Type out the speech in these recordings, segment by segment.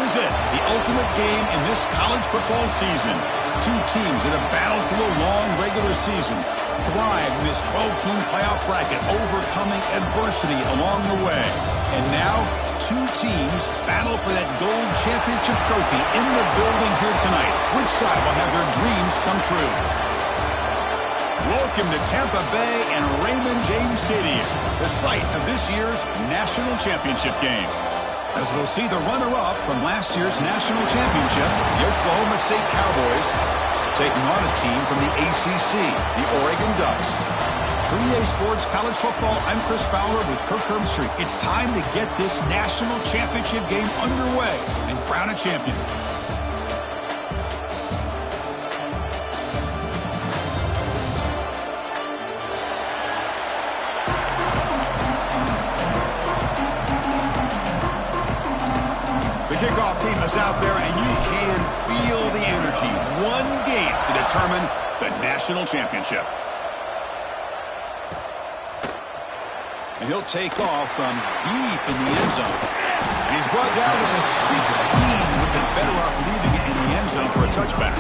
is it, the ultimate game in this college football season. Two teams that have battled through a long regular season, thrive in this 12-team playoff bracket, overcoming adversity along the way. And now, two teams battle for that gold championship trophy in the building here tonight. Which side will have their dreams come true? Welcome to Tampa Bay and Raymond James Stadium, the site of this year's national championship game. As we'll see the runner-up from last year's national championship, the Oklahoma State Cowboys, taking on a team from the ACC, the Oregon Ducks. For EA Sports College Football, I'm Chris Fowler with Kirk Herbstreit. It's time to get this national championship game underway and crown a champion. Kickoff team is out there, and you can feel the energy. One game to determine the national championship. And he'll take off from deep in the end zone. And he's brought down at the 16. Would have been better off leaving it in the end zone for a touchback.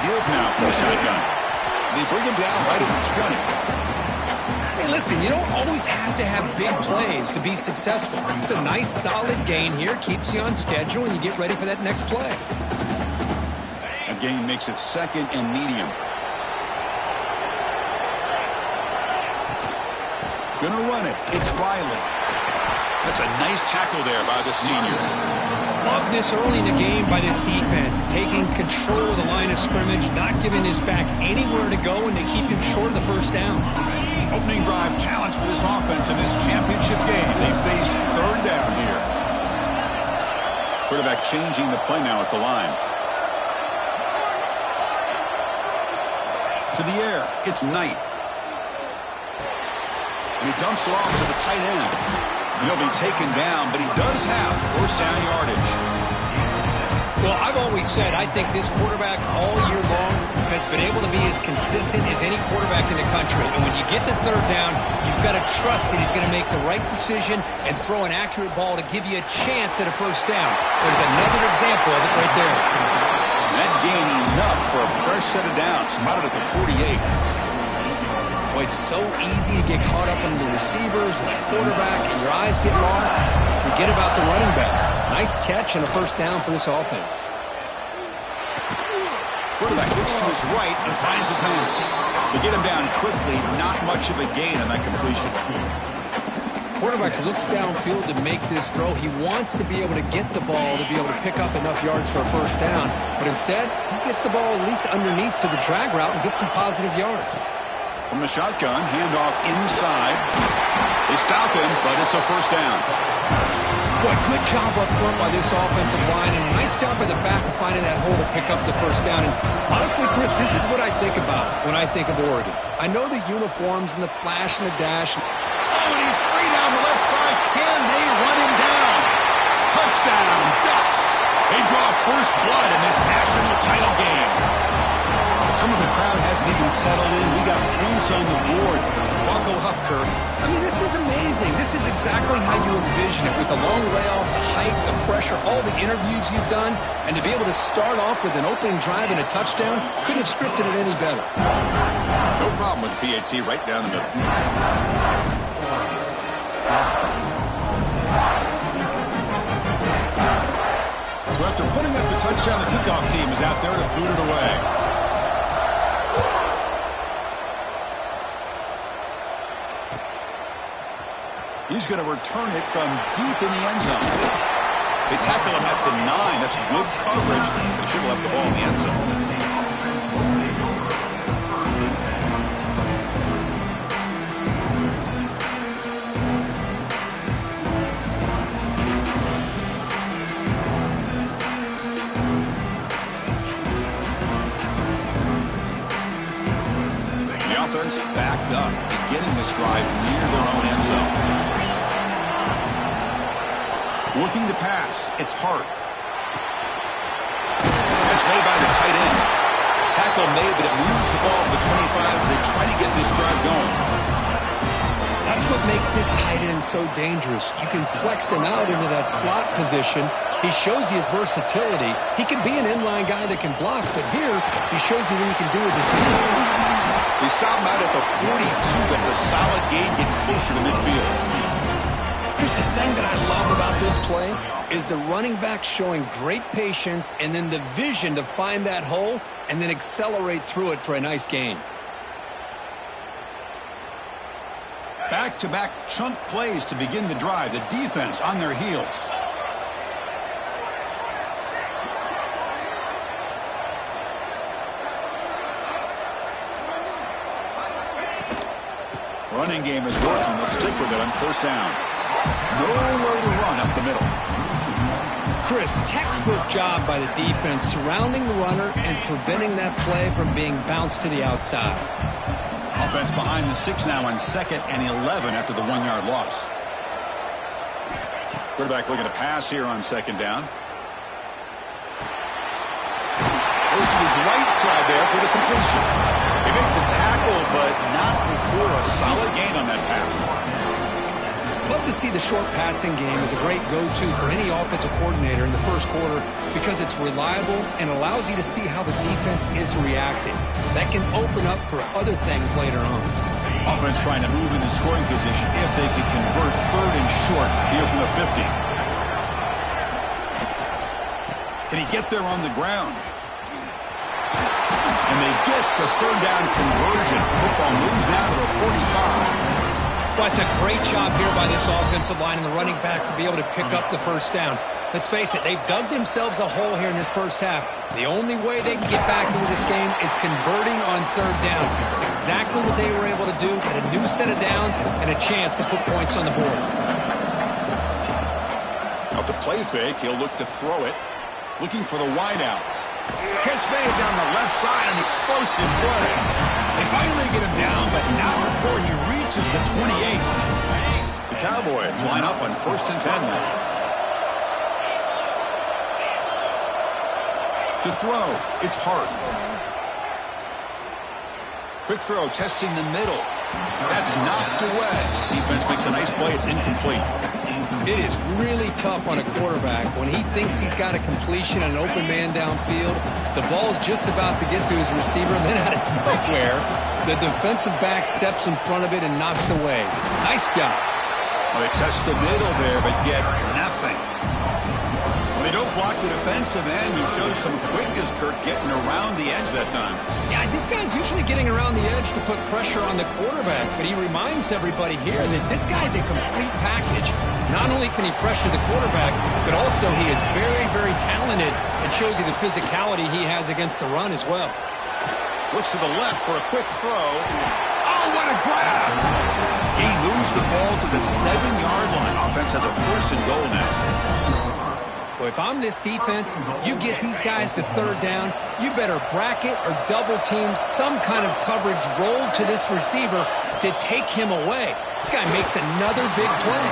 Deals now from the shotgun. They bring him down right at the 20. Hey, listen, you don't always have to have big plays to be successful. It's a nice, solid gain here, keeps you on schedule, and you get ready for that next play. A gain makes it second and medium. Gonna run it. It's Riley. That's a nice tackle there by the senior. Love this early in the game by this defense, taking control of the line of scrimmage, not giving this back anywhere to go, and they keep him short of the first down. Opening drive challenge for this offense in this championship game. They face third down here. Quarterback changing the play now at the line. To the air, it's Knight. And he dumps it off to the tight end. He'll be taken down, but he does have first down yardage. Well, I've always said I think this quarterback all year long has been able to be as consistent as any quarterback in the country. And when you get the third down, you've got to trust that he's going to make the right decision and throw an accurate ball to give you a chance at a first down. There's another example of it right there. That gain enough for a fresh set of downs, spotted at the 48. Well, it's so easy to get caught up in the receivers and the quarterback, and your eyes get lost. Forget about the running back. Nice catch and a first down for this offense. Quarterback looks to his right and finds his man. They get him down quickly. Not much of a gain on that completion. Quarterback looks downfield to make this throw. He wants to be able to get the ball to be able to pick up enough yards for a first down. But instead, he gets the ball at least underneath to the drag route and gets some positive yards. From the shotgun, handoff inside. They stop him, but it's a first down. Boy, good job up front by this offensive line, and a nice job by the back of finding that hole to pick up the first down. And honestly, Chris, this is what I think about when I think of Oregon. I know the uniforms and the flash and the dash. Oh, and he's free down the left side. Can they run him down? Touchdown, Ducks. They draw first blood in this national title game. Some of the crowd hasn't even settled in. We got points on the board. Buckle up, Kirk. I mean, this is amazing. This is exactly how you envision it, with the long layoff, the height, the pressure, all the interviews you've done, and to be able to start off with an opening drive and a touchdown, couldn't have scripted it any better. No problem with PAT right down the middle. So after putting up the touchdown, the kickoff team is out there to boot it away. He's going to return it from deep in the end zone. They tackle him at the 9. That's good coverage. They should have left the ball in the end zone. The offense backed up, beginning this drive near their own end zone. Looking to pass. It's Hart. Catch made by the tight end. Tackle made, but it moves the ball to the 25 as they try to get this drive going. That's what makes this tight end so dangerous. You can flex him out into that slot position. He shows you his versatility. He can be an inline guy that can block, but here he shows you what he can do with his feet. They stop him out at the 42. That's a solid gain, getting closer to midfield. Here's the thing that I love about this play is the running back showing great patience and then the vision to find that hole and then accelerate through it for a nice gain. Back-to-back chunk plays to begin the drive. The defense on their heels. Running game is working. They'll stick with it on first down. Nowhere to run up the middle. Chris, textbook job by the defense surrounding the runner and preventing that play from being bounced to the outside. Offense behind the 6 now on 2nd and 11 after the 1-yard loss. Quarterback looking to pass here on 2nd down. Goes to his right side there for the completion. They make the tackle, but not before a solid gain on that pass. Love to see the short passing game as a great go-to for any offensive coordinator in the first quarter because it's reliable and allows you to see how the defense is reacting. That can open up for other things later on. Offense trying to move into scoring position if they can convert 3rd and short here from the 50. Can he get there on the ground? And they get the 3rd down conversion. Football moves now to the 45. Well, it's a great job here by this offensive line and the running back to be able to pick up the first down. Let's face it, they've dug themselves a hole here in this first half. The only way they can get back into this game is converting on 3rd down. It's exactly what they were able to do, get a new set of downs and a chance to put points on the board. Off the play fake, he'll look to throw it. Looking for the wideout. Catch made down the left side, an explosive play. They finally get him down, but not before he reaches the 28. The Cowboys line up on 1st and 10 now. To throw, it's Hart. Quick throw, testing the middle. That's knocked away. Defense makes a nice play. It's incomplete. It is really tough on a quarterback when he thinks he's got a completion and an open man downfield. The ball's just about to get to his receiver, and then out of nowhere, the defensive back steps in front of it and knocks away. Nice job. Well, they test the middle there, but get nothing. Well, they don't block the defensive end. He shows some quickness, Kirk, getting around the edge that time. Yeah, this guy's usually getting around the edge to put pressure on the quarterback, but he reminds everybody here that this guy's a complete package. Not only can he pressure the quarterback, but also he is very, very talented and shows you the physicality he has against the run as well. Looks to the left for a quick throw. Oh, what a grab! He moves the ball to the 7-yard line. Offense has a 1st and goal now. Well, if I'm this defense, you get these guys to 3rd down, you better bracket or double team some kind of coverage roll to this receiver to take him away. This guy makes another big play.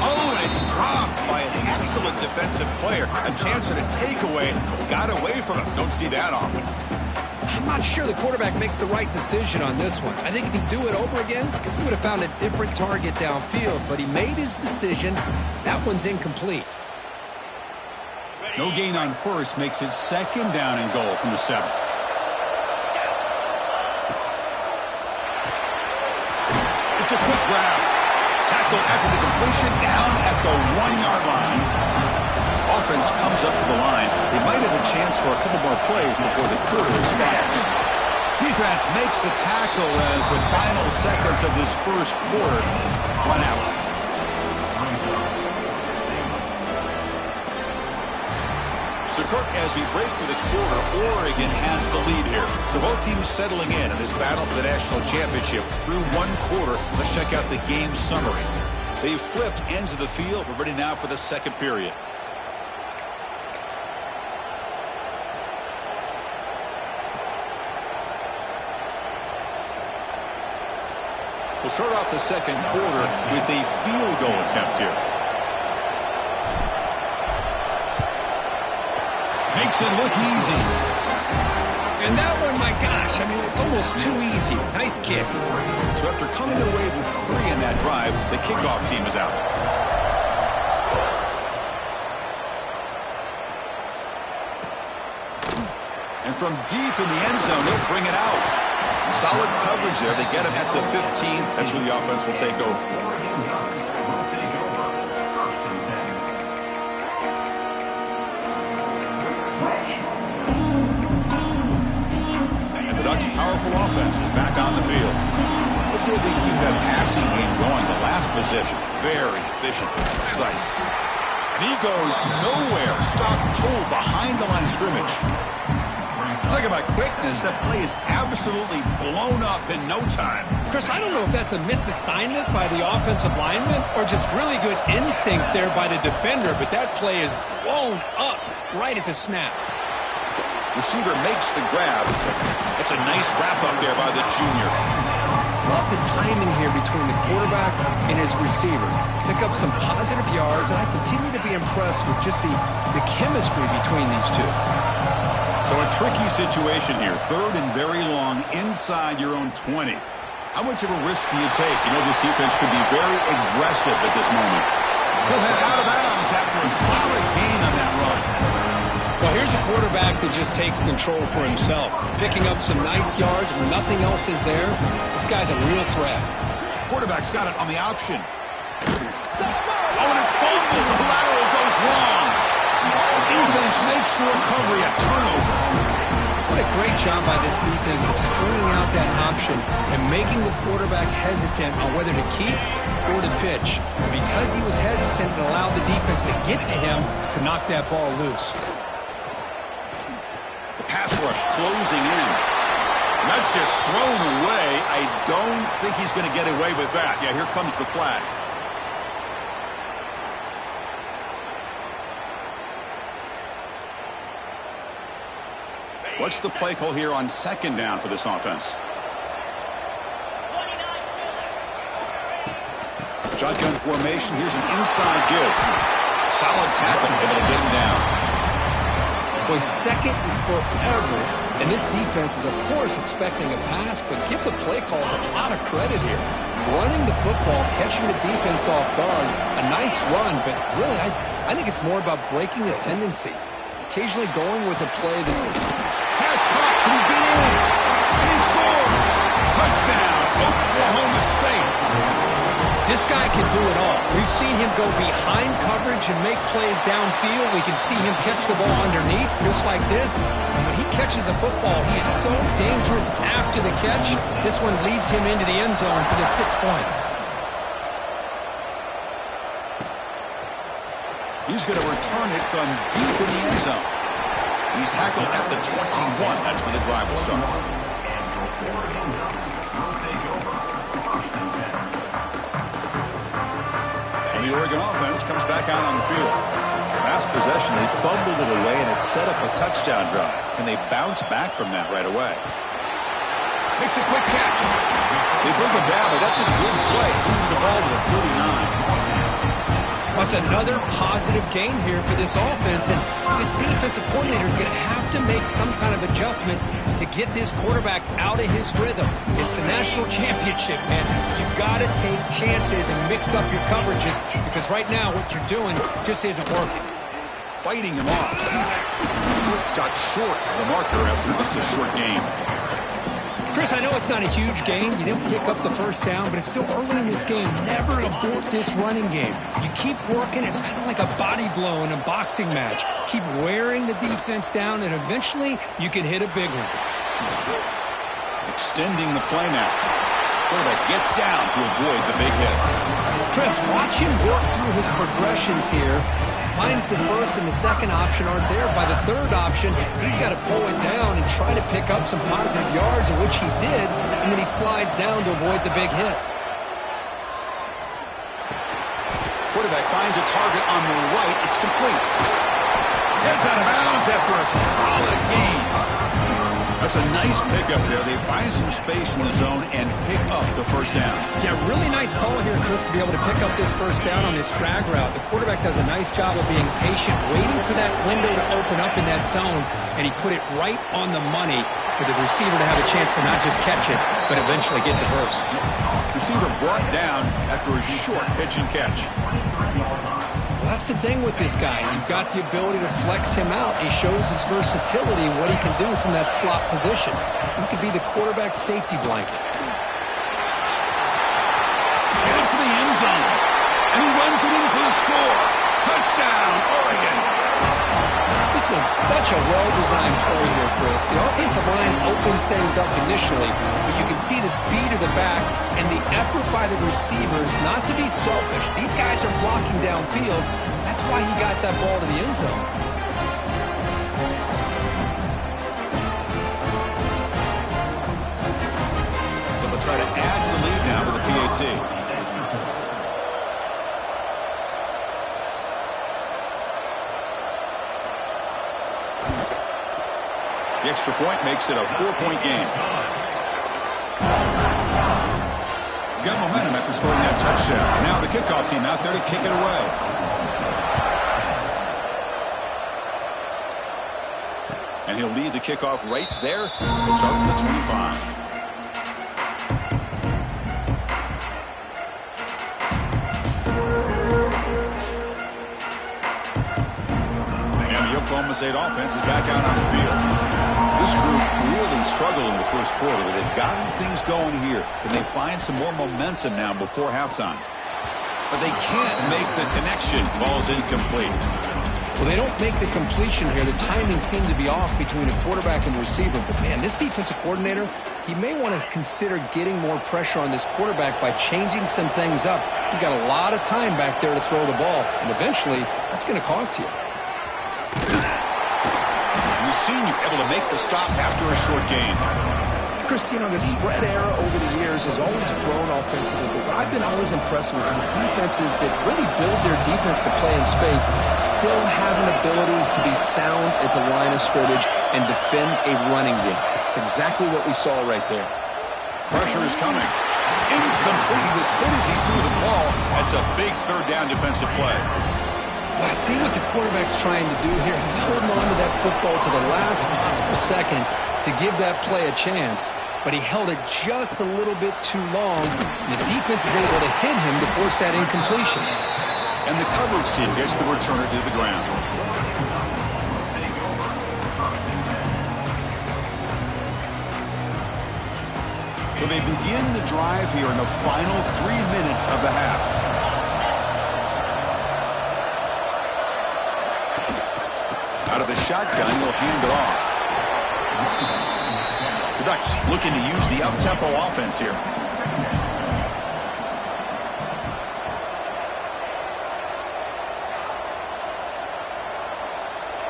Oh, it's dropped by an excellent defensive player. A chance at a takeaway. Got away from him. Don't see that often. I'm not sure the quarterback makes the right decision on this one. I think if he'd do it over again, he would have found a different target downfield, but he made his decision. That one's incomplete. No gain on 1st makes it 2nd down and goal from the 7. It's a quick grab. Tackle after the completion down at the 1-yard line. Offense comes up to the line. They might have a chance for a couple more plays before the quarter expires. Defense makes the tackle as the final seconds of this first quarter run out. So, Kirk, as we break for the quarter, Oregon has the lead here. So both teams settling in this battle for the national championship through one quarter. Let's check out the game summary. They've flipped ends of the field. We're ready now for the second period. We'll start off the second quarter with a field goal attempt here. Makes it look easy. And that one, my gosh, I mean, it's almost too easy. Nice kick. So after coming away with 3 in that drive, the kickoff team is out. And from deep in the end zone, they'll bring it out. Solid coverage there. They get him at the 15. That's where the offense will take over. And the Ducks' powerful offense is back on the field. Let's see if they can keep that passing game going. The last possession, very efficient and precise. And he goes nowhere. Stop cold behind the line of scrimmage. Talking about quickness, that play is absolutely blown up in no time. Chris, I don't know if that's a misassignment by the offensive lineman or just really good instincts there by the defender, but that play is blown up right at the snap. Receiver makes the grab. It's a nice wrap-up there by the junior. Love the timing here between the quarterback and his receiver. Pick up some positive yards, and I continue to be impressed with just the chemistry between these two. So a tricky situation here. 3rd and very long inside your own 20. How much of a risk do you take? You know this defense could be very aggressive at this moment. He'll head out of bounds after a solid gain on that run. Well, here's a quarterback that just takes control for himself. Picking up some nice yards when nothing else is there. This guy's a real threat. Quarterback's got it on the option. Oh, and it's fumbled. The lateral goes wrong. Defense makes the recovery a turnover. What a great job by this defense of screwing out that option and making the quarterback hesitant on whether to keep or to pitch. Because he was hesitant, it allowed the defense to get to him to knock that ball loose. The pass rush closing in. And that's just thrown away. I don't think he's going to get away with that. Yeah, here comes the flag. What's the play call here on 2nd down for this offense? Shotgun formation. Here's an inside give. Solid tackle, able to get him down. Was second forever, and this defense is, of course, expecting a pass, but give the play call a lot of credit here. Running the football, catching the defense off guard, a nice run, but really, I think it's more about breaking the tendency. Occasionally going with a play that... Pass caught. Can he get in? And he scores. Touchdown, Oklahoma State. This guy can do it all. We've seen him go behind coverage and make plays downfield. We can see him catch the ball underneath, just like this. And when he catches a football, he is so dangerous after the catch. This one leads him into the end zone for the 6 points. He's going to return it from deep in the end zone. He's tackled at the 21. That's where the drive will start. And the Oregon offense comes back out on the field. Last possession, they fumbled it away, and it set up a touchdown drive. Can they bounce back from that right away? Makes a quick catch. They bring him down, but that's a good play. Moves the ball to the 39. That's another positive gain here for this offense, and this defensive coordinator is going to have to make some kind of adjustments to get this quarterback out of his rhythm. It's the national championship, man. You've got to take chances and mix up your coverages, because right now what you're doing just isn't working. Fighting him off. Stopped short of the marker after just a short game. Chris, I know it's not a huge gain. You didn't pick up the first down, but it's still early in this game. Never abort this running game. You keep working. It's kind of like a body blow in a boxing match. Keep wearing the defense down, and eventually you can hit a big one. Extending the play now. Quarterback gets down to avoid the big hit. Chris, watch him work through his progressions here. Finds the first and the second option aren't there. By the third option, he's got to pull it down and try to pick up some positive yards, of which he did, and then he slides down to avoid the big hit. Quarterback finds a target on the right. It's complete. Heads out of bounds after a solid gain. That's a nice pickup there. They find some space in the zone and pick up the first down. Yeah, really nice call here, Chris, to be able to pick up this first down on this drag route. The quarterback does a nice job of being patient, waiting for that window to open up in that zone, and he put it right on the money for the receiver to have a chance to not just catch it, but eventually get the first. Receiver brought down after a short pitch and catch. Well, that's the thing with this guy. You've got the ability to flex him out. He shows his versatility and what he can do from that slot position. He could be the quarterback safety blanket. Headed for the end zone. And he runs it in for the score. Touchdown, Oregon. This is such a well-designed play here, Chris. The offensive line opens things up initially, but you can see the speed of the back and the effort by the receivers not to be selfish. These guys are blocking downfield. That's why he got that ball to the end zone. So they'll try to add to the lead now with a PAT. The extra point makes it a 4-point game. Got momentum after scoring that touchdown. Now the kickoff team out there to kick it away. And he'll lead the kickoff right there. He'll start from the 25. Oklahoma State offense is back out on the field. This group really struggled in the first quarter, but they've gotten things going here. Can they find some more momentum now before halftime? But they can't make the connection. Ball's incomplete. Well, they don't make the completion here. The timing seemed to be off between a quarterback and receiver. But, man, this defensive coordinator, he may want to consider getting more pressure on this quarterback by changing some things up. He's got a lot of time back there to throw the ball, and eventually that's going to cost you. The senior able to make the stop after a short gain. Christine, the spread era over the years has always grown offensively, but what I've been always impressed with are defenses that really build their defense to play in space still have an ability to be sound at the line of scrimmage and defend a running game. It's exactly what we saw right there. Pressure is coming. Incomplete. He was hit as he threw the ball. That's a big third down defensive play. Well, I see what the quarterback's trying to do here. He's holding on to that football to the last possible second to give that play a chance, but he held it just a little bit too long. The defense is able to hit him to force that incompletion. And the coverage team gets the returner to the ground. So they begin the drive here in the final 3 minutes of the half. Out of the shotgun, he'll hand it off. The Ducks looking to use the up-tempo offense here.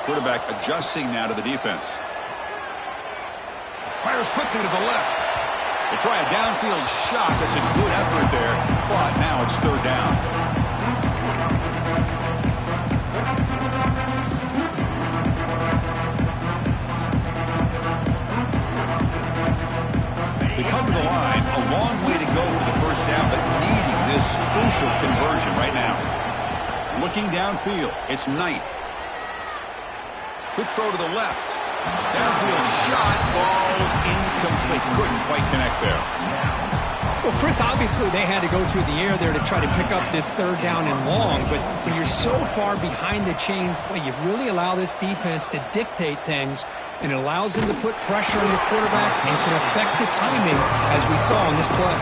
Quarterback adjusting now to the defense. Fires quickly to the left. They try a downfield shot. That's a good effort there, but now it's third down. They cover the line. A long way to go for the first down, but needing this crucial conversion right now. Looking downfield, it's Knight. Quick throw to the left. Downfield shot, falls incomplete. Couldn't quite connect there. Well, Chris, obviously they had to go through the air there to try to pick up this third down and long, but when you're so far behind the chains, boy, you really allow this defense to dictate things, and it allows them to put pressure on the quarterback and can affect the timing, as we saw in this play.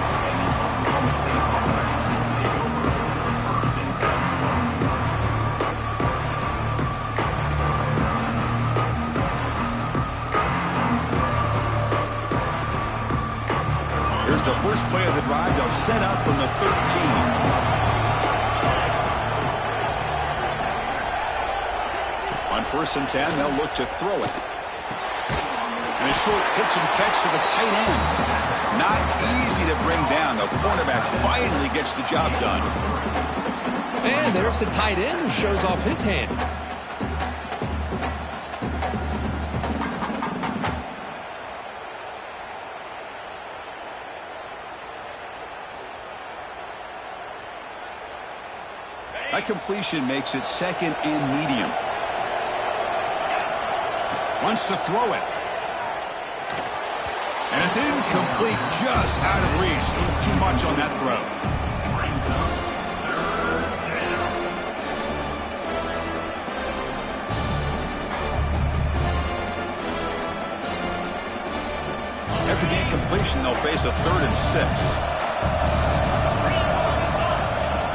Here's the first play of the drive. They'll set up from the 13. On 1st and 10, they'll look to throw it. And a short pitch and catch to the tight end. Not easy to bring down. The cornerback finally gets the job done. And there's the tight end who shows off his hands. That completion makes it second and medium. Wants to throw it. And it's incomplete, just out of reach. A little too much on that throw. After the incompletion, they'll face a 3rd and 6.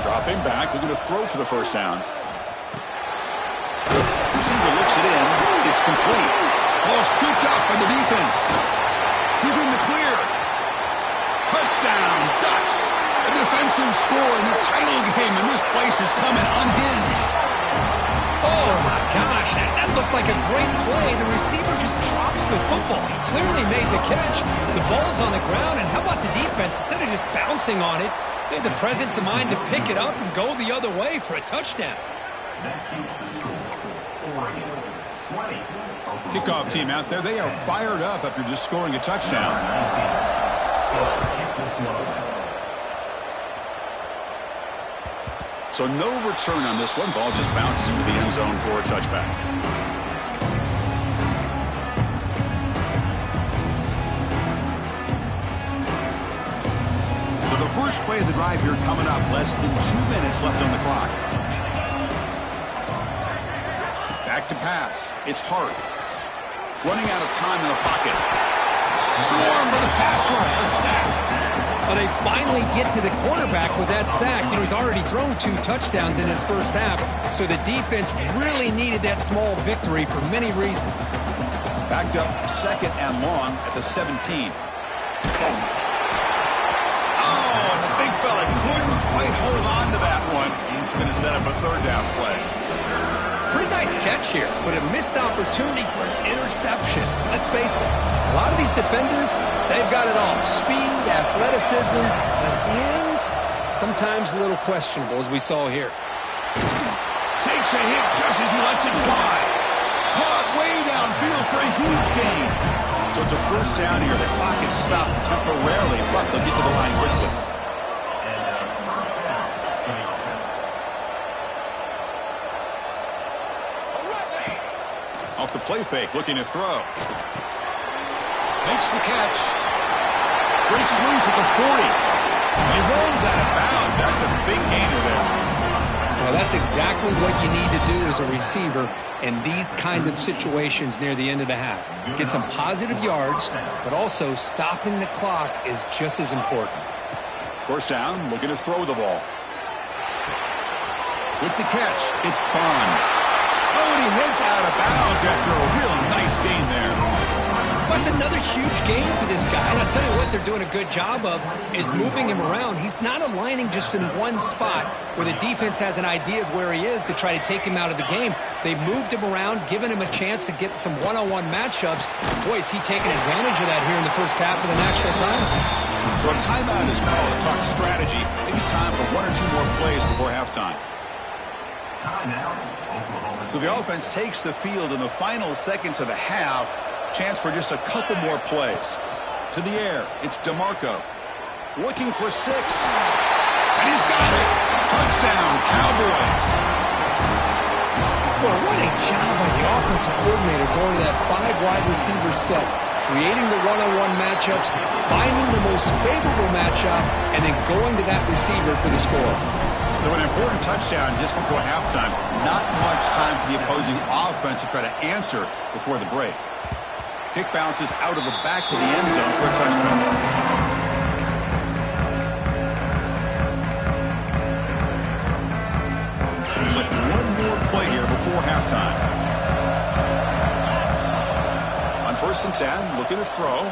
Dropping back, looking to throw for the first down. Receiver looks it in. It's complete. Ball scooped up by the defense. He's in the clear. Touchdown, Ducks. A defensive score in the title game, and this place is coming unhinged. Oh, my gosh. That looked like a great play. The receiver just drops the football. He clearly made the catch. The ball's on the ground, and how about the defense? Instead of just bouncing on it, they had the presence of mind to pick it up and go the other way for a touchdown. Kickoff team out there, they are fired up after just scoring a touchdown. So no return on this one. Ball just bounces into the end zone for a touchback. So the first play of the drive here coming up. Less than 2 minutes left on the clock. Back to pass. It's Hart. Running out of time in the pocket. Swarmed by the pass rush. A sack. Well, they finally get to the quarterback with that sack. You know, he's already thrown 2 touchdowns in his first half, so the defense really needed that small victory for many reasons. Backed up 2nd and long at the 17. Oh, and the big fella couldn't quite hold on to that one. He's going to set up a 3rd down play. Pretty nice catch here, but a missed opportunity for an interception. Let's face it, a lot of these defenders, they've got it all. Speed, athleticism, but hands, sometimes a little questionable, as we saw here. Takes a hit just as he lets it fly. Caught way downfield for a huge gain. So it's a first down here. The clock is stopped temporarily, but they'll get to the line quickly. Off the play fake, looking to throw. Makes the catch. Breaks loose at the 40. He rolls out of bounds. That's a big gainer there. Well, that's exactly what you need to do as a receiver in these kind of situations near the end of the half. Get some positive yards, but also stopping the clock is just as important. First down, looking to throw the ball. With the catch, it's Bond. Oh, and he heads out of bounds after a real nice gain there. That's another huge gain for this guy. And I'll tell you what they're doing a good job of is moving him around. He's not aligning just in one spot where the defense has an idea of where he is to try to take him out of the game. They've moved him around, given him a chance to get some one-on-one matchups. Boy, is he taking advantage of that here in the first half of the national title. So a timeout is called to talk strategy. Maybe time for 1 or 2 more plays before halftime. So the offense takes the field in the final seconds of the half. Chance for just a couple more plays. To the air, it's DeMarco. Looking for 6. And he's got it. Touchdown, Cowboys. Well, what a job by the offensive coordinator going to that 5-wide receiver set, creating the one-on-one matchups, finding the most favorable matchup, and then going to that receiver for the score. So an important touchdown just before halftime. Not much time for the opposing offense to try to answer before the break. Kick bounces out of the back of the end zone for a touchback. There's like one more play here before halftime. On 1st and 10, looking to throw.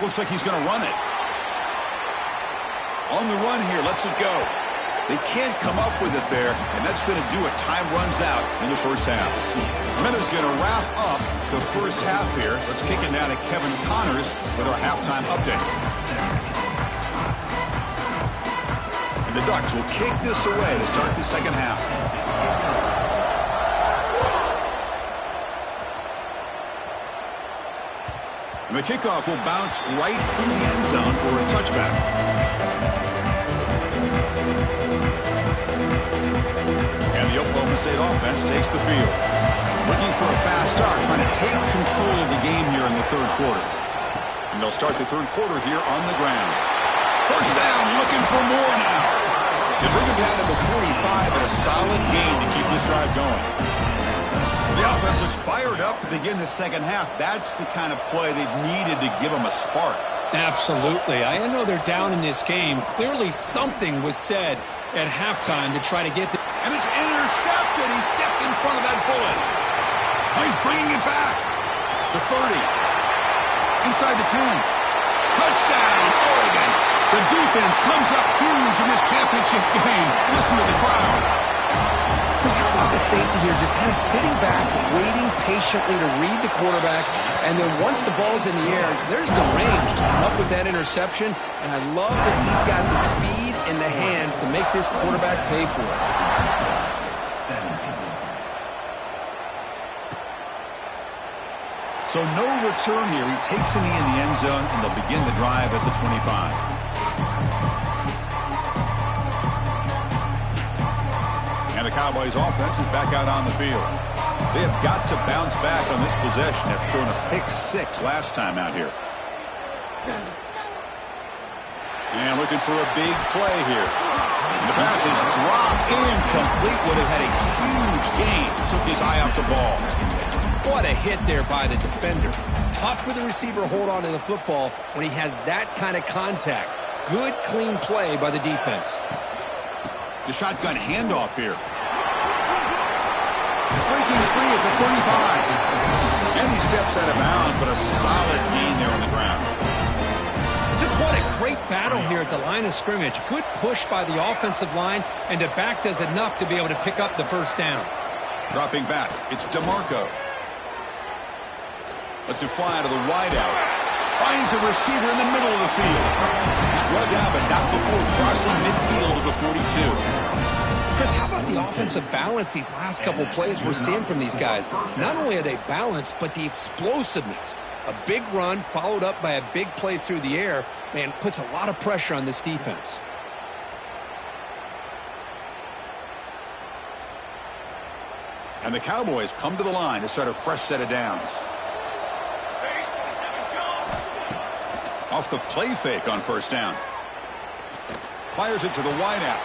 Looks like he's going to run it. On the run here, lets it go. They can't come up with it there, and that's going to do it. Time runs out in the first half. Minutes going to wrap up the first half here. Let's kick it now to Kevin Connors with our halftime update. And the Ducks will kick this away to start the second half. And the kickoff will bounce right in the end zone for a touchback. State offense takes the field. Looking for a fast start, trying to take control of the game here in the third quarter. And they'll start the third quarter here on the ground. First down, looking for more now. They bring him down to the 45 at a solid gain to keep this drive going. The offense looks fired up to begin the second half. That's the kind of play they've needed to give them a spark. Absolutely. I know they're down in this game. Clearly something was said at halftime to try to get the... And it's intercepted. He stepped in front of that bullet. Oh, he's bringing it back. The 30. Inside the 10. Touchdown, Oregon. The defense comes up huge in this championship game. Listen to the crowd. Chris, how about the safety here? Just kind of sitting back, waiting patiently to read the quarterback, and then once the ball's in the air, there's the range to come up with that interception, and I love that he's got the speed and the hands to make this quarterback pay for it. So no return here. He takes a knee in the end zone, and they'll begin the drive at the 25. And the Cowboys offense is back out on the field. They have got to bounce back on this possession after throwing a pick 6 last time out here. And looking for a big play here. And the pass is dropped and complete. Would have had a huge gain. Took his eye off the ball. What a hit there by the defender. Tough for the receiver to hold on to the football when he has that kind of contact. Good, clean play by the defense. The shotgun handoff here. Breaking free at the 35. And he steps out of bounds, but a solid gain there on the ground. Just what a great battle here at the line of scrimmage. Good push by the offensive line, and the back does enough to be able to pick up the first down. Dropping back, it's DeMarco. Lets it fly out of the wideout. Finds a receiver in the middle of the field. He's brought down, but not before crossing midfield of the 42. Chris, how about the offensive balance these last couple plays we're seeing from these guys? Not only are they balanced, but the explosiveness. A big run followed up by a big play through the air, man, puts a lot of pressure on this defense. And the Cowboys come to the line to start a fresh set of downs. Off the play fake on first down. Fires it to the wideout.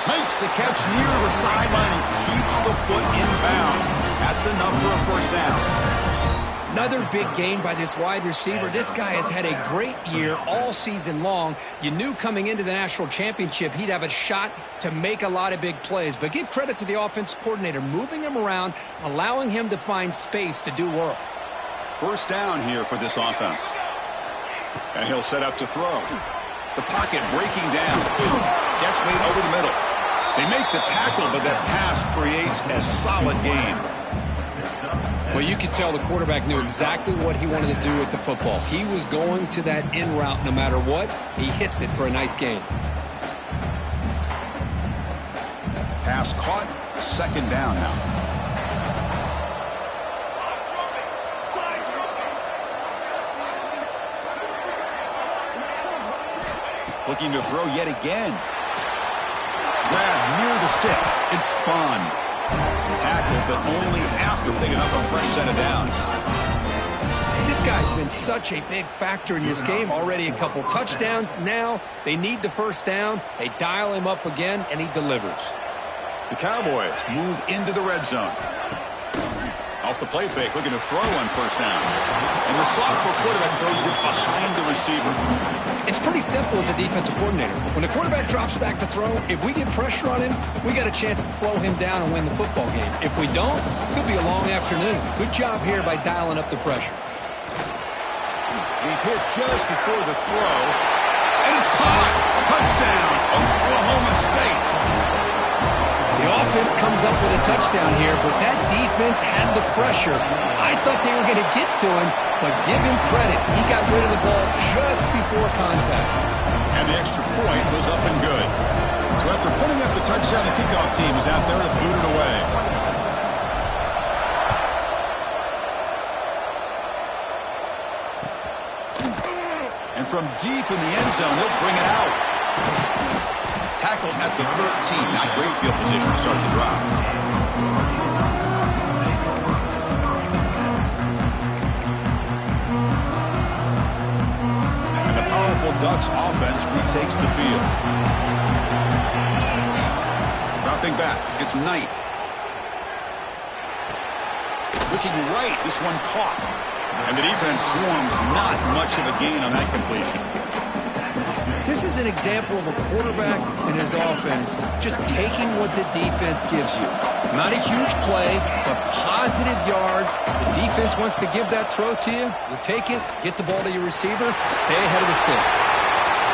Makes the catch near the sideline and keeps the foot in bounds. That's enough for a first down. Another big gain by this wide receiver. This guy has had a great year all season long. You knew coming into the national championship he'd have a shot to make a lot of big plays. But give credit to the offense coordinator, moving him around, allowing him to find space to do work. First down here for this offense. And he'll set up to throw. The pocket breaking down. Catch made over the middle. They make the tackle, but that pass creates a solid gain. Well, you could tell the quarterback knew exactly what he wanted to do with the football. He was going to that in route no matter what. He hits it for a nice gain. Pass caught. Second down now. Looking to throw yet again. Grabbed near the sticks. It's spun. Tackled, but only after picking up a fresh set of downs. This guy's been such a big factor in this game. Already a couple touchdowns. Now they need the first down. They dial him up again, and he delivers. The Cowboys move into the red zone. Off the play fake, looking to throw on first down. And the sophomore quarterback throws it behind the receiver. It's pretty simple as a defensive coordinator. When the quarterback drops back to throw, if we get pressure on him, we got a chance to slow him down and win the football game. If we don't, it could be a long afternoon. Good job here by dialing up the pressure. He's hit just before the throw. And it's caught. Touchdown, Oklahoma State. The offense comes up with a touchdown here, but that defense had the pressure. I thought they were going to get to him, but give him credit. He got rid of the ball just before contact. And the extra point was up and good. So after putting up the touchdown, the kickoff team is out there to boot it away. And from deep in the end zone, he'll bring it out. Tackled at the 13. Not great field position to start the drive. And the powerful Ducks offense retakes the field. Dropping back, it's Knight. Looking right, this one caught. And the defense swarms, not much of a gain on that completion. This is an example of a quarterback and his offense just taking what the defense gives you. Not a huge play, but positive yards. The defense wants to give that throw to you. You take it, get the ball to your receiver, stay ahead of the sticks.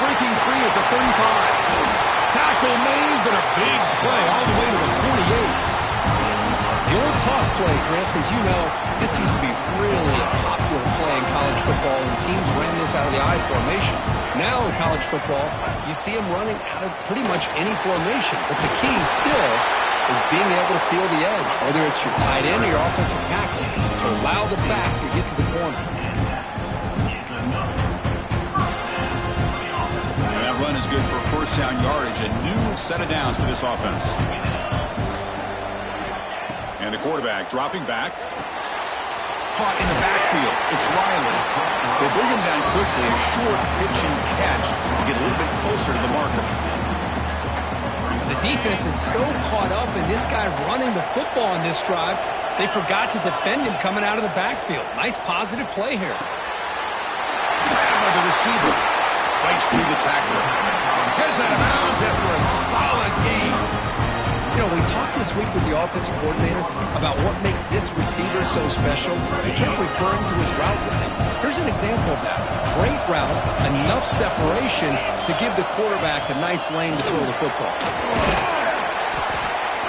Breaking free at the 35. Tackle made, but a big play all the way to the 48. The old toss play, Chris, as you know, this used to be really a popular play in college football, and teams ran this out of the I formation. Now in college football, you see them running out of pretty much any formation, but the key still is being able to seal the edge, whether it's your tight end or your offensive tackle, to allow the back to get to the corner. And that run is good for first down yardage, a new set of downs for this offense. And the quarterback dropping back. Caught in the backfield. It's Riley. They bring him down quickly. A short pitch and catch to get a little bit closer to the marker. The defense is so caught up in this guy running the football on this drive, they forgot to defend him coming out of the backfield. Nice positive play here. Grab by the receiver. Fights through the tackler. Heads out of bounds after a solid game. You know, we talked this week with the offensive coordinator about what makes this receiver so special. He kept referring to his route running. Here's an example of that. Great route, enough separation to give the quarterback a nice lane to throw the football.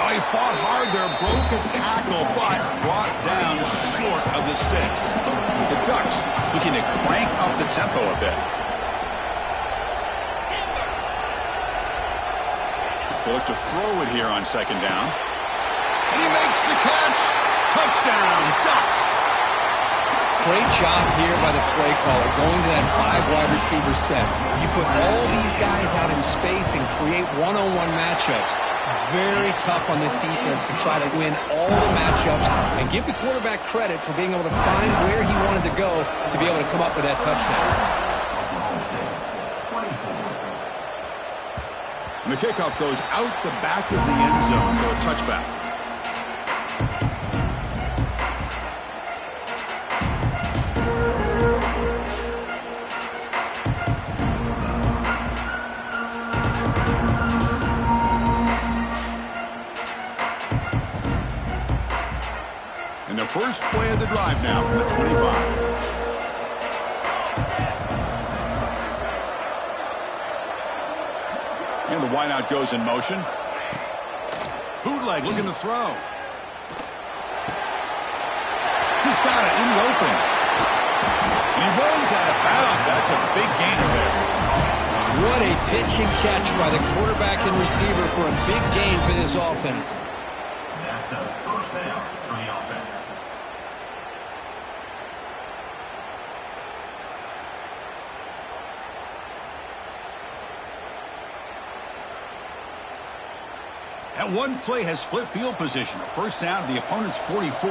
Oh, he fought hard there, broke a tackle, but brought down short of the sticks. The Ducks looking to crank up the tempo a bit. They look to throw it here on second down. And he makes the catch. Touchdown, Ducks. Great job here by the play caller going to that 5 wide receiver set. You put all these guys out in space and create one-on-one matchups. Very tough on this defense to try to win all the matchups and give the quarterback credit for being able to find where he wanted to go to be able to come up with that touchdown. And the kickoff goes out the back of the end zone, so a touchback. And the first play of the drive now from the 25. And the wideout goes in motion. Bootleg looking to throw. He's got it in the open. And he runs out of bounds. That's a big gainer there. What a pitch and catch by the quarterback and receiver for a big gain for this offense. That's a first down for the offense. That one play has flipped field position. First down to the opponent's 44.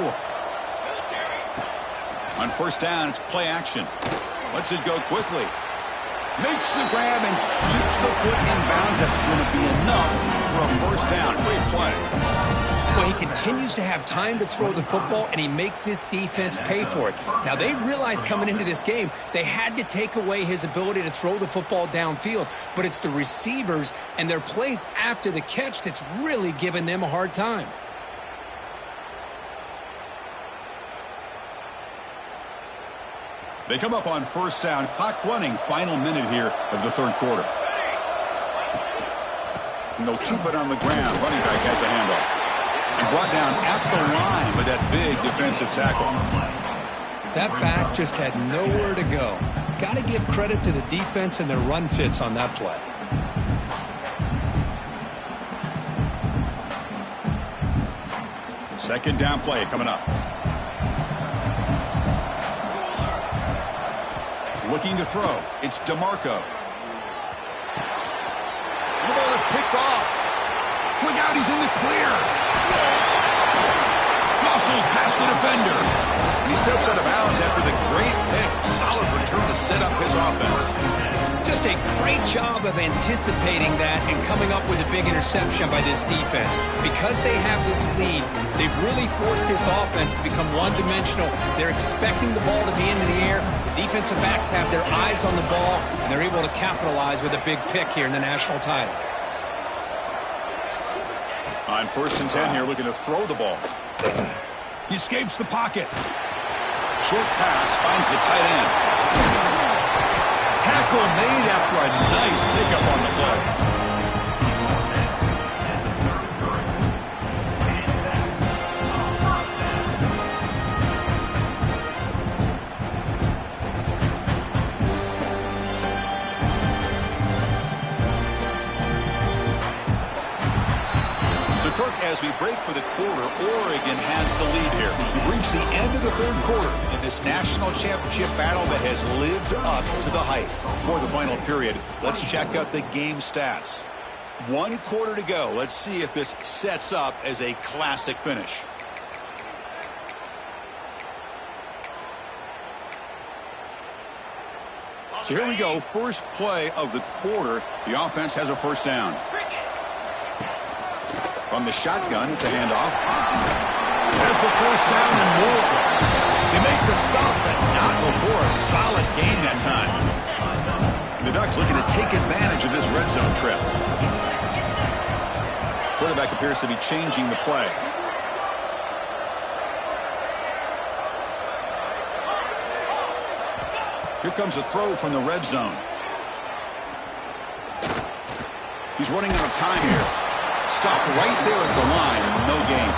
On first down, it's play action. Lets it go quickly. Makes the grab and keeps the foot in bounds. That's going to be enough for a first down. Great play. Well, he continues to have time to throw the football, and he makes this defense pay for it. Now, they realized coming into this game they had to take away his ability to throw the football downfield, but it's the receivers and their plays after the catch that's really giving them a hard time. They come up on first down. Clock running. Final minute here of the third quarter. And they'll keep it on the ground. Running back has the handoff. And brought down at the line with that big defensive tackle. That back just had nowhere to go. Got to give credit to the defense and their run fits on that play. Second down play coming up. Looking to throw. It's DeMarco. The ball is picked off. Look out, he's in the clear. Whistles past the defender. And he steps out of bounds after the great pick. Solid return to set up his offense. Just a great job of anticipating that and coming up with a big interception by this defense. Because they have this lead, they've really forced this offense to become one-dimensional. They're expecting the ball to be into the air. The defensive backs have their eyes on the ball, and they're able to capitalize with a big pick here in the national title. On 1st and 10 here, looking to throw the ball. He escapes the pocket. Short pass finds the tight end. Tackle made after a nice pickup on the play. As we break for the quarter, Oregon has the lead here. We've reached the end of the 3rd quarter in this national championship battle that has lived up to the hype. For the final period, let's check out the game stats. 1 quarter to go. Let's see if this sets up as a classic finish. So here we go. First play of the quarter. The offense has a first down. From the shotgun, it's a handoff. Has the first down and more. They make the stop, but not before a solid gain that time. The Ducks looking to take advantage of this red zone trip. Quarterback appears to be changing the play. Here comes a throw from the red zone. He's running out of time here. Stop right there at the line, no gain.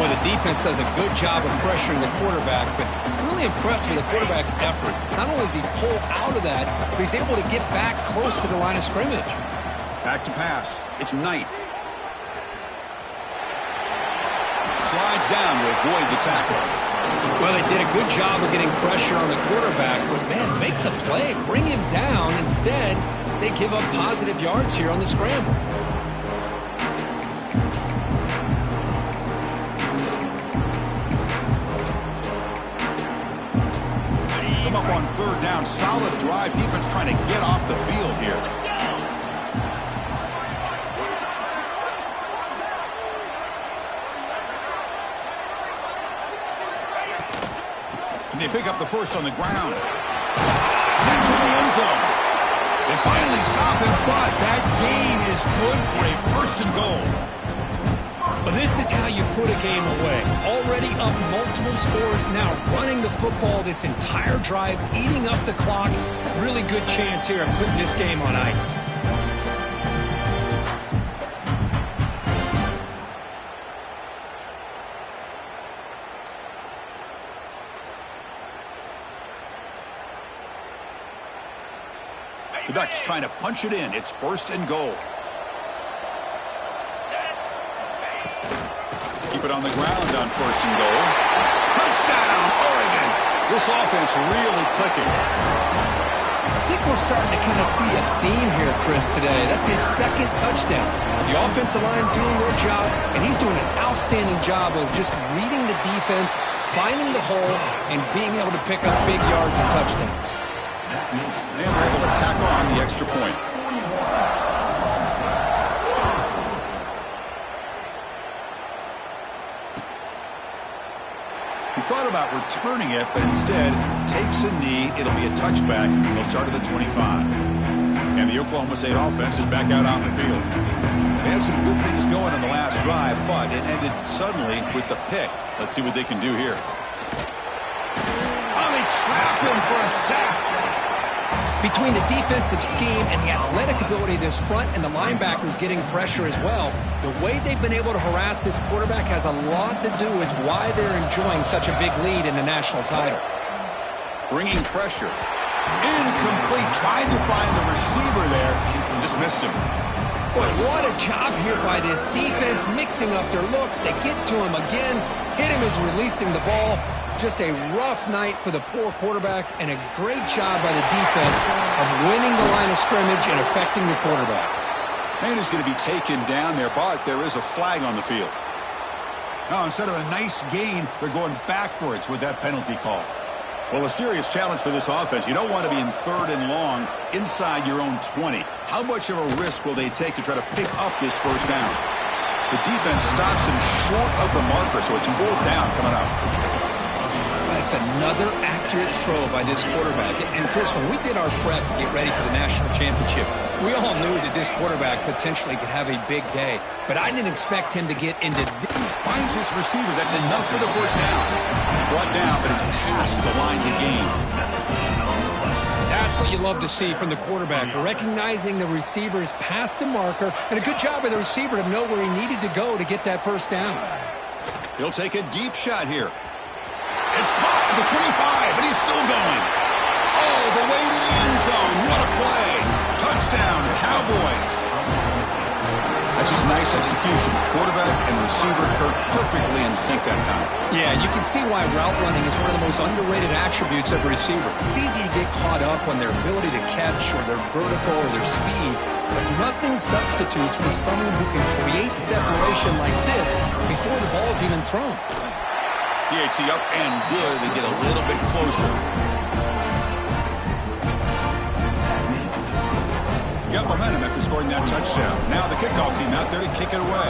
Well, the defense does a good job of pressuring the quarterback, but really impressed with the quarterback's effort. Not only does he pull out of that, but he's able to get back close to the line of scrimmage. Back to pass. It's Knight. Slides down to avoid the tackle. Well, they did a good job of getting pressure on the quarterback, but man, make the play, bring him down. Instead, they give up positive yards here on the scramble. Up on 3rd down, solid drive. Defense trying to get off the field here. Can they pick up the first on the ground? Into the end zone. They finally stop it, but that gain is good for a 1st and goal. Well, this is how you put a game away. Already up multiple scores, now running the football this entire drive, eating up the clock. Really good chance here of putting this game on ice. The Ducks trying to punch it in. It's 1st and goal. Keep it on the ground on 1st and goal. Touchdown, Oregon. This offense really clicking. I think we're starting to kind of see a theme here, Chris, today. That's his 2nd touchdown. The offensive line doing their job, and he's doing an outstanding job of just reading the defense, finding the hole, and being able to pick up big yards and touchdowns. And they're able to tack on the extra point. He thought about returning it, but instead takes a knee. It'll be a touchback. He'll start at the 25. And the Oklahoma State offense is back out on the field. They had some good things going on the last drive, but it ended suddenly with the pick. Let's see what they can do here. Oh, they trap him for a sack. Between the defensive scheme and the athletic ability of this front and the linebackers getting pressure as well, the way they've been able to harass this quarterback has a lot to do with why they're enjoying such a big lead in the national title. Bringing pressure. Incomplete. Trying to find the receiver there. Just missed him. Boy, what a job here by this defense, mixing up their looks. They get to him again. Hit him as releasing the ball. Just a rough night for the poor quarterback, and a great job by the defense of winning the line of scrimmage and affecting the quarterback. Man is going to be taken down there, but there is a flag on the field. Now, instead of a nice gain, they're going backwards with that penalty call. Well, a serious challenge for this offense. You don't want to be in 3rd and long inside your own 20. How much of a risk will they take to try to pick up this first down? The defense stops him short of the marker, so it's 4th down coming up. That's another accurate throw by this quarterback. And, Chris, when we did our prep to get ready for the national championship, we all knew that this quarterback potentially could have a big day. But I didn't expect him to get into... Finds his receiver. That's enough for the first down. Brought down, but it's past the line to gain. That's what you love to see from the quarterback, recognizing the receiver's past the marker, and a good job by the receiver to know where he needed to go to get that first down. He'll take a deep shot here. It's caught at the 25, and he's still going. All the way to the end zone. What a play. Touchdown, Cowboys. That's just nice execution. Quarterback and receiver perfectly in sync that time. Yeah, you can see why route running is one of the most underrated attributes of a receiver. It's easy to get caught up on their ability to catch or their vertical or their speed, but nothing substitutes for someone who can create separation like this before the ball's even thrown. PAT up and good. They get a little bit closer. Got momentum after scoring that touchdown. Now the kickoff team out there to kick it away.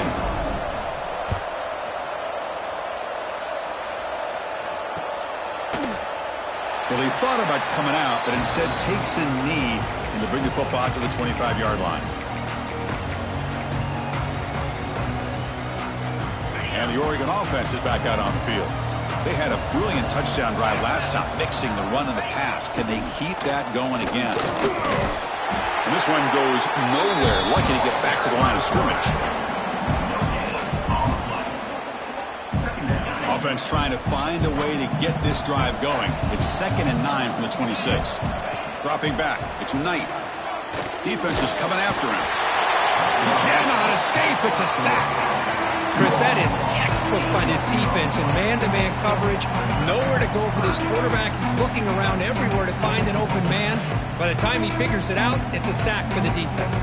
Well, he thought about coming out, but instead takes a knee and to bring the football out to the 25-yard line. And the Oregon offense is back out on the field. They had a brilliant touchdown drive last time, mixing the run and the pass. Can they keep that going again? And this one goes nowhere. Lucky to get back to the line of scrimmage. Offense trying to find a way to get this drive going. It's 2nd and 9 from the 26. Dropping back. It's Knight. Defense is coming after him. He cannot escape. It's a sack. Chris, that is textbook by this defense in man-to-man coverage. Nowhere to go for this quarterback. He's looking around everywhere to find an open man. By the time he figures it out, it's a sack for the defense.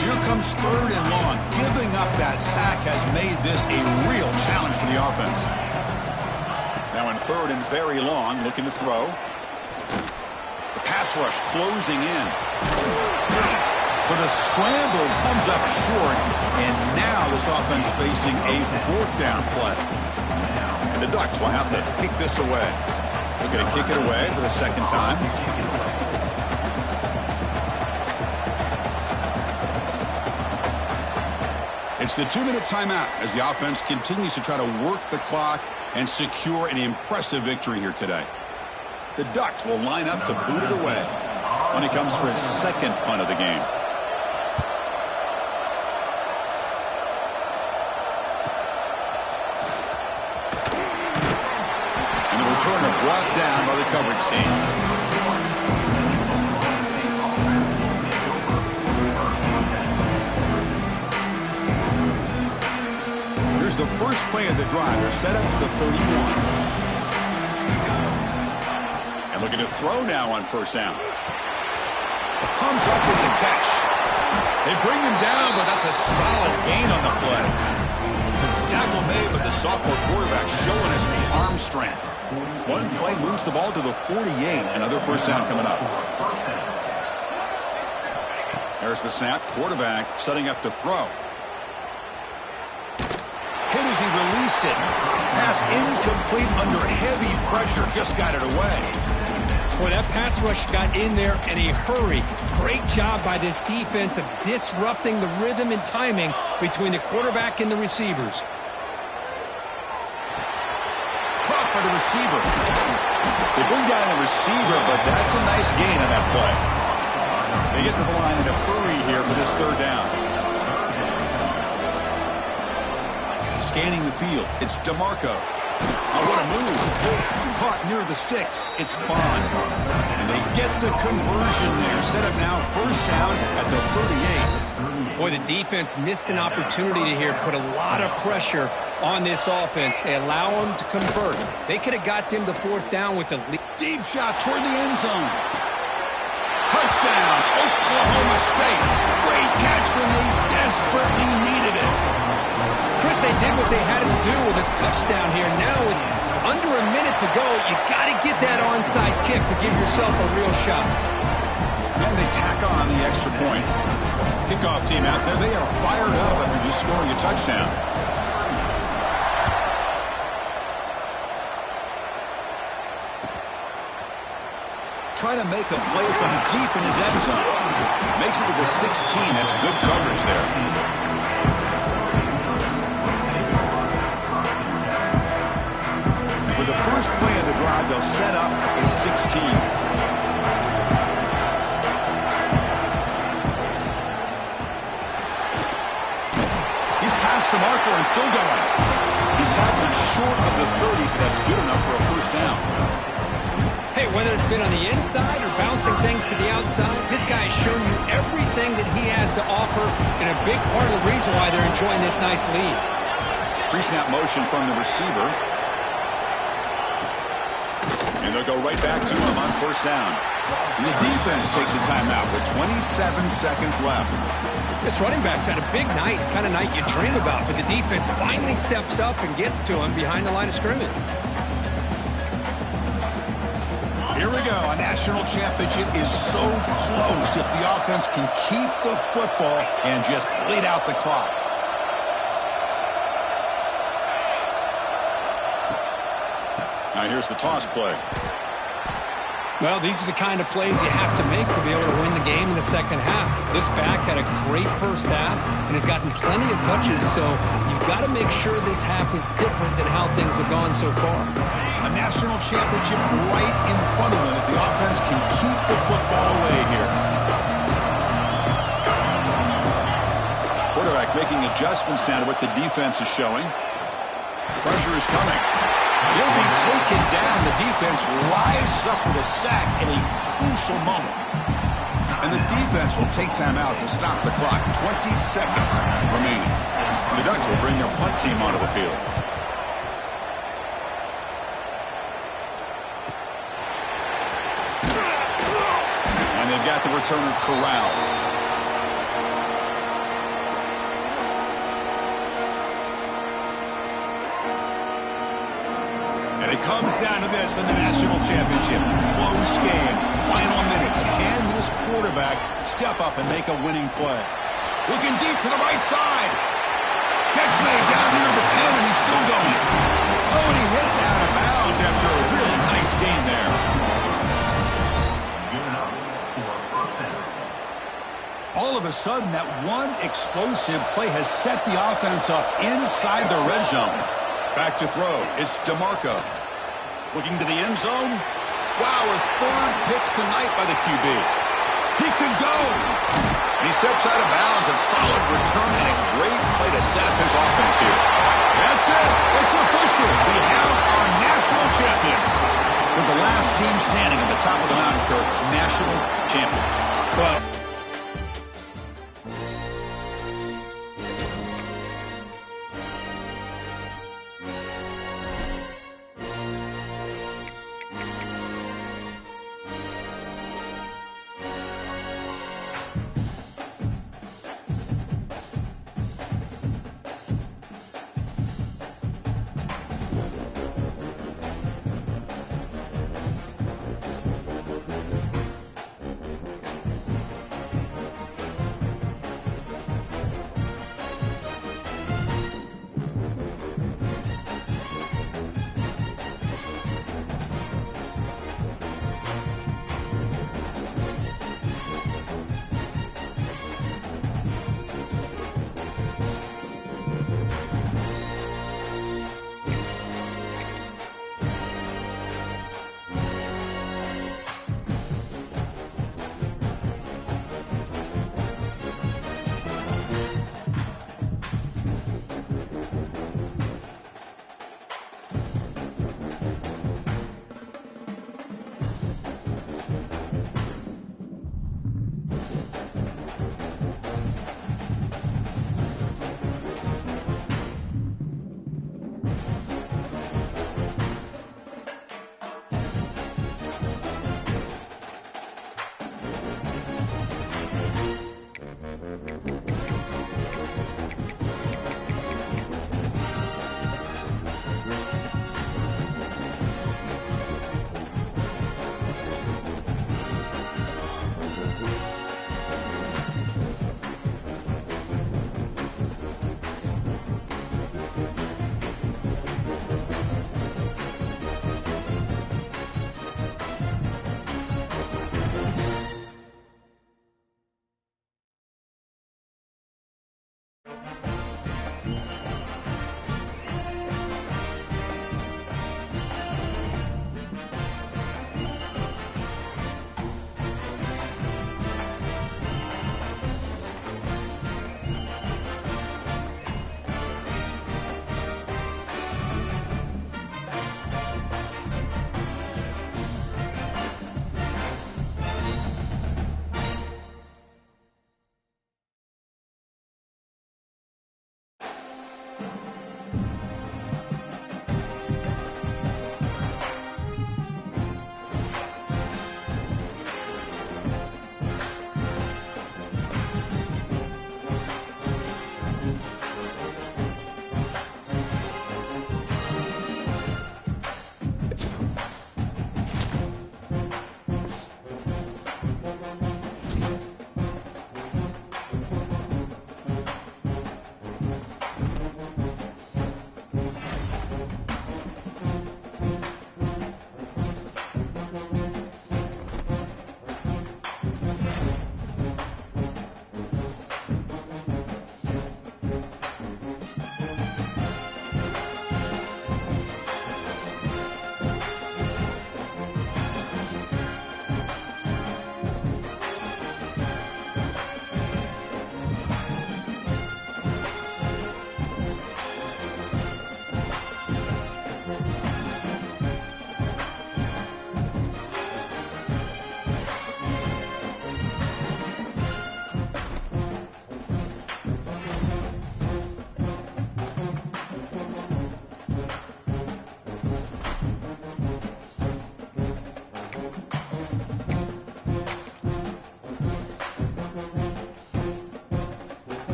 Here comes 3rd and long. Giving up that sack has made this a real challenge for the offense. Now in 3rd and very long, looking to throw. The pass rush closing in. So the scramble comes up short, and now this offense facing a 4th down play. And the Ducks will have to kick this away. They're going to kick it away for the 2nd time. It's the 2-minute timeout as the offense continues to try to work the clock and secure an impressive victory here today. The Ducks will line up to boot it away when he comes for his 2nd punt of the game. And the returner brought down by the coverage team. Here's the first play of the drive. They're set up at the 31. And looking to throw now on 1st down. Comes up with the catch. They bring him down, but that's a solid gain on the play. Tackle made, but the sophomore quarterback showing us the arm strength. One play moves the ball to the 48. Another 1st down coming up. There's the snap. Quarterback setting up to throw. Hit as he released it. Pass incomplete under heavy pressure. Just got it away. Boy, that pass rush got in there in a hurry. Great job by this defense of disrupting the rhythm and timing between the quarterback and the receivers. Caught by the receiver. They bring down the receiver, but that's a nice gain on that play. They get to the line in a hurry here for this 3rd down. Scanning the field, it's DeMarco. Oh, what a move. Caught near the sticks. It's Bond. And they get the conversion there. Set up now 1st down at the 38. Boy, the defense missed an opportunity to here, put a lot of pressure on this offense. They allow them to convert. They could have got them the 4th down with the lead. Deep shot toward the end zone. Touchdown, Oklahoma State. Great catch clutch when they desperately needed it. Chris, they did what they had to do with this touchdown here. Now with under a minute to go, you got to get that onside kick to give yourself a real shot. And they tack on the extra point. Kickoff team out there, they are fired up after just scoring a touchdown. Trying to make a play from deep in his end zone. Makes it to the 16. That's good coverage there. And for the first play of the drive, they'll set up at the 16. He's past the marker and still going. He's tackled short of the 30, but that's good enough for a first down. Hey, whether it's been on the inside or bouncing things to the outside, this guy has shown you everything that he has to offer, and a big part of the reason why they're enjoying this nice lead. Pre-snap motion from the receiver. And they'll go right back to him on first down. And the defense takes a timeout with 27 seconds left. This running back's had a big night, kind of night you dream about, but the defense finally steps up and gets to him behind the line of scrimmage. Here we go. A national championship is so close if the offense can keep the football and just bleed out the clock. Now here's the toss play. Well, these are the kind of plays you have to make to be able to win the game in the second half. This back had a great first half and has gotten plenty of touches, so you've got to make sure this half is different than how things have gone so far. A national championship right in front of them if the offense can keep the football away here. Quarterback making adjustments now to what the defense is showing. Pressure is coming. He'll be taken down. The defense rises up with a sack in a crucial moment. And the defense will take time out to stop the clock. 20 seconds remaining. The Ducks will bring their punt team onto the field. And they've got the returner corralled. It comes down to this in the national championship. Close game. Final minutes. Can this quarterback step up and make a winning play? Looking deep to the right side. Catch made down near the 10, and he's still going. Oh, and he hits out of bounds after a really nice gain there. All of a sudden, that one explosive play has set the offense up inside the red zone. Back to throw. It's DeMarco. Looking to the end zone. Wow, a third pick tonight by the QB. He could go. And he steps out of bounds. A solid return and a great play to set up his offense here. That's it. It's official. We have our national champions. With the last team standing at the top of the mountain, Kirk, national champions. Well,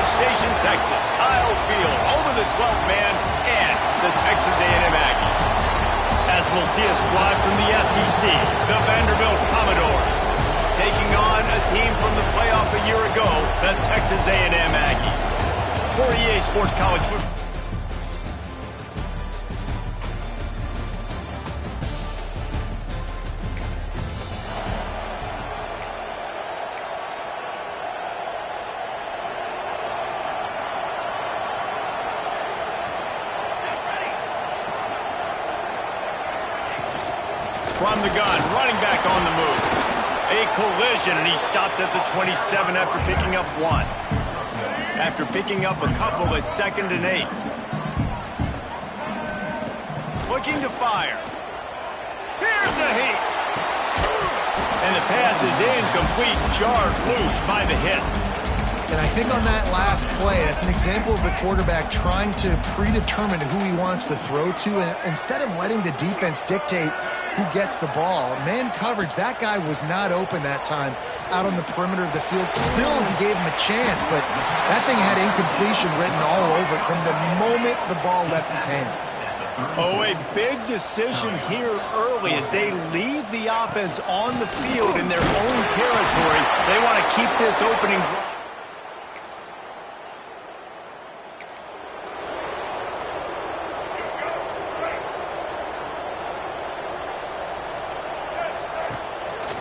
Station, Texas, Kyle Field, over the 12th man, and the Texas A&M Aggies. As we'll see a squad from the SEC, the Vanderbilt Commodores, taking on a team from the playoff a year ago, the Texas A&M Aggies. For EA Sports College Football. From the gun, running back on the move. A collision, and he stopped at the 27 after picking up one. After picking up a couple at 2nd and 8. Looking to fire. Here's a heat. And the pass is incomplete, jarred loose by the hit. And I think on that last play, that's an example of the quarterback trying to predetermine who he wants to throw to, and instead of letting the defense dictate who gets the ball. Man coverage, that guy was not open that time out on the perimeter of the field. Still, he gave him a chance, but that thing had incompletion written all over it from the moment the ball left his hand. Oh, a big decision here early as they leave the offense on the field in their own territory. They want to keep this opening drive.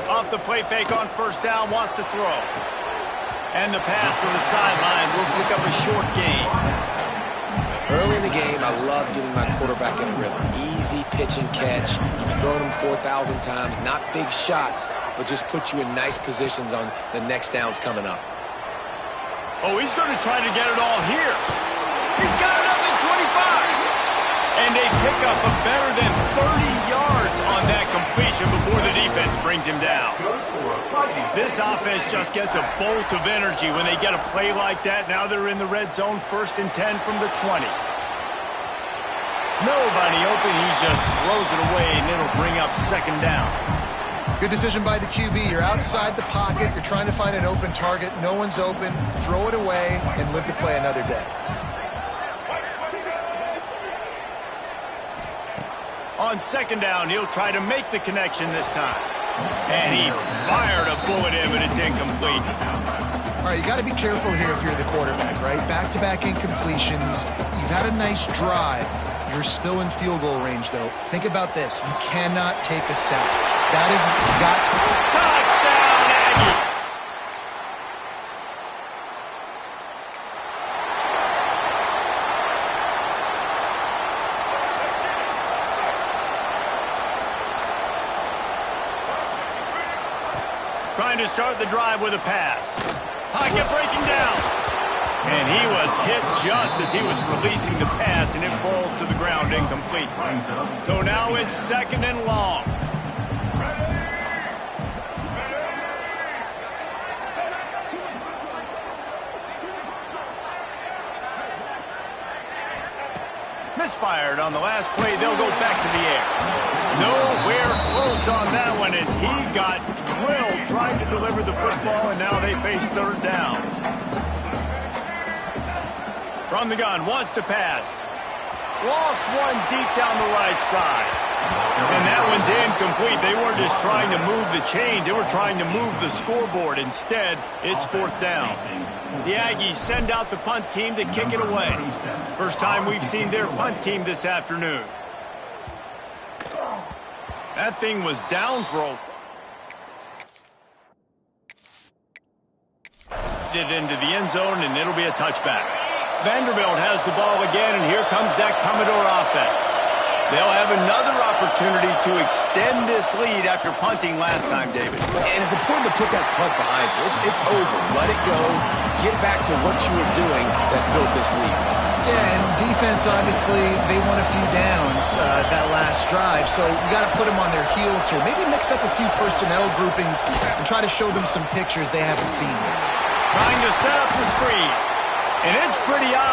Off the play fake on first down, wants to throw. And the pass to the sideline will pick up a short gain. Early in the game, I love getting my quarterback in a rhythm. Easy pitch and catch. You've thrown him 4,000 times. Not big shots, but just put you in nice positions on the next downs coming up. Oh, he's going to try to get it all here. He's got it up at 25. And they pick up a better than 30 yards on that completion before the defense brings brings him down. This offense just gets a bolt of energy when they get a play like that. Now they're in the red zone, 1st and 10 from the 20. Nobody open, he just throws it away, and it'll bring up 2nd down. Good decision by the QB. You're outside the pocket. You're trying to find an open target. No one's open. Throw it away and live to play another day. On 2nd down, he'll try to make the connection this time. And he fired a bullet in, but it's incomplete. All right, you got to be careful here if you're the quarterback, right? Back-to-back incompletions. You've had a nice drive. You're still in field goal range, though. Think about this. You cannot take a sack. That is got to... Touchdown, Aggie! Trying to start the drive with a pass. Pocket breaking down. And he was hit just as he was releasing the pass, and it falls to the ground incomplete. So now it's 2nd and long. Misfired on the last play. They'll go back to the air. Nowhere close on that one as he got drilled trying to deliver the football, and now they face 3rd down. From the gun, wants to pass. Lost one deep down the right side. And that one's incomplete. They weren't just trying to move the chains. They were trying to move the scoreboard. Instead, it's 4th down. The Aggies send out the punt team to kick it away. First time we've seen their punt team this afternoon. That thing was down for a... it into the end zone, and it'll be a touchback. Vanderbilt has the ball again, and here comes that Commodore offense. They'll have another opportunity to extend this lead after punting last time, David. And it's important to put that punt behind you. It's over. Let it go. Get back to what you were doing that built this lead. Yeah, and defense, obviously, they won a few downs that last drive, so you got to put them on their heels here. Maybe mix up a few personnel groupings and try to show them some pictures they haven't seen yet. Trying to set up the screen. And it's pretty obvious.